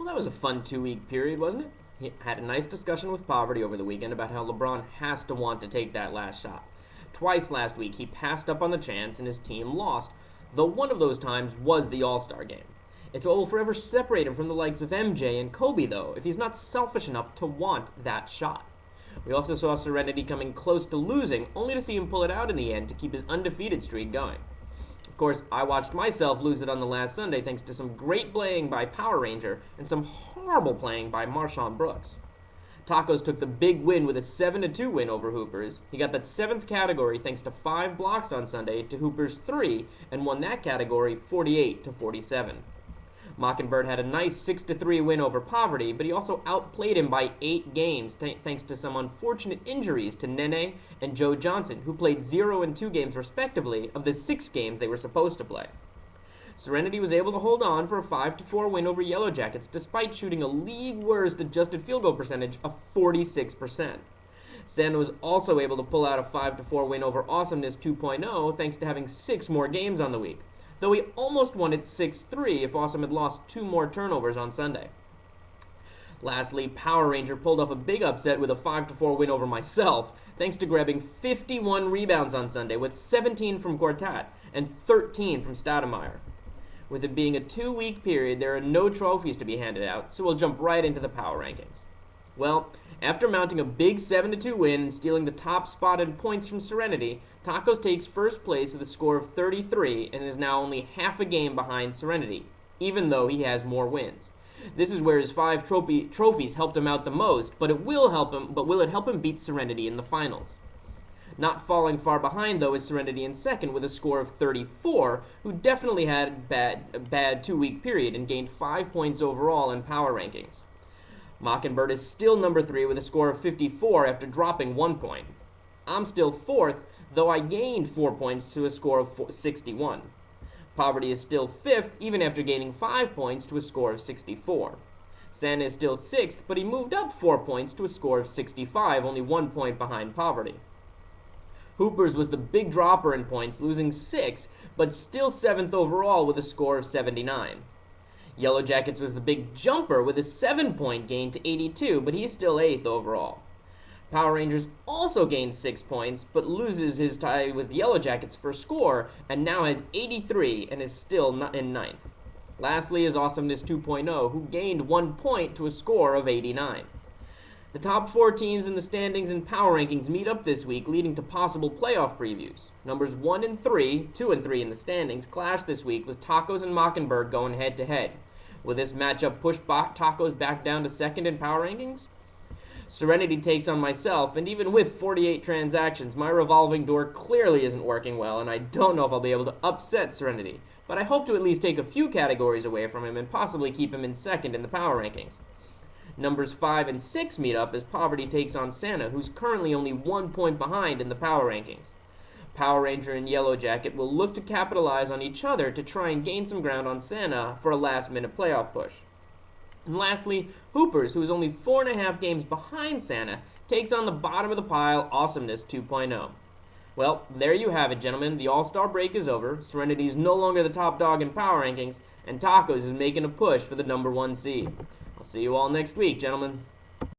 Well, that was a fun 2-week period, wasn't it? He had a nice discussion with Poverty over the weekend about how LeBron has to want to take that last shot. Twice last week, he passed up on the chance and his team lost, though one of those times was the All-Star game. It's what will forever separate him from the likes of MJ and Kobe, though, if he's not selfish enough to want that shot. We also saw Serenity coming close to losing, only to see him pull it out in the end to keep his undefeated streak going. Of course, I watched myself lose it on the last Sunday thanks to some great playing by Power Ranger and some horrible playing by Marshawn Brooks. Tacos took the big win with a 7-2 win over Hoopers. He got that 7th category thanks to 5 blocks on Sunday to Hoopers' 3 and won that category 48-47. Mockingbird had a nice 6-3 win over Poverty, but he also outplayed him by 8 games thanks to some unfortunate injuries to Nene and Joe Johnson, who played 0 and 2 games respectively of the 6 games they were supposed to play. Serenity was able to hold on for a 5-4 win over Yellow Jackets despite shooting a league-worst adjusted field goal percentage of 46%. Santa was also able to pull out a 5-4 win over Awesomeness 2.0 thanks to having 6 more games on the week, though he almost won it 6-3 if Awesome had lost 2 more turnovers on Sunday. Lastly, Power Ranger pulled off a big upset with a 5-4 win over myself, thanks to grabbing 51 rebounds on Sunday, with 17 from Quartet and 13 from Stoudemire. With it being a 2-week period, there are no trophies to be handed out, so we'll jump right into the power rankings. Well, after mounting a big 7-2 win and stealing the top spot in points from Serenity, Tacos takes first place with a score of 33 and is now only half a game behind Serenity, even though he has more wins. This is where his 5 trophies helped him out the most, but will it help him beat Serenity in the finals? Not falling far behind, though, is Serenity in second with a score of 34, who definitely had a bad 2-week period and gained 5 points overall in power rankings. Mockingbird is still number 3 with a score of 54 after dropping 1 point. I'm still 4th, though I gained 4 points to a score of 61. Poverty is still 5th, even after gaining 5 points to a score of 64. Santa is still 6th, but he moved up 4 points to a score of 65, only 1 point behind Poverty. Hoopers was the big dropper in points, losing 6, but still 7th overall with a score of 79. Yellow Jackets was the big jumper with a 7-point gain to 82, but he's still 8th overall. Power Rangers also gained 6 points, but loses his tie with Yellow Jackets for score, and now has 83 and is still in 9th. Lastly is Awesomeness 2.0, who gained 1 point to a score of 89. The top 4 teams in the standings and power rankings meet up this week, leading to possible playoff previews. Numbers 1 and 3, 2 and 3 in the standings, clash this week with Tacos and Mockingbird going head-to-head. Will this matchup push Tacos back down to second in power rankings? Serenity takes on myself, and even with 48 transactions, my revolving door clearly isn't working well, and I don't know if I'll be able to upset Serenity, but I hope to at least take a few categories away from him and possibly keep him in second in the power rankings. Numbers 5 and 6 meet up as Poverty takes on Santa, who's currently only 1 point behind in the power rankings. Power Ranger and Yellow Jacket will look to capitalize on each other to try and gain some ground on Santa for a last-minute playoff push. And lastly, Hoopers, who is only 4.5 games behind Santa, takes on the bottom of the pile Awesomeness 2.0. Well, there you have it, gentlemen. The All-Star break is over, Serenity is no longer the top dog in power rankings, and Tacos is making a push for the number 1 seed. I'll see you all next week, gentlemen.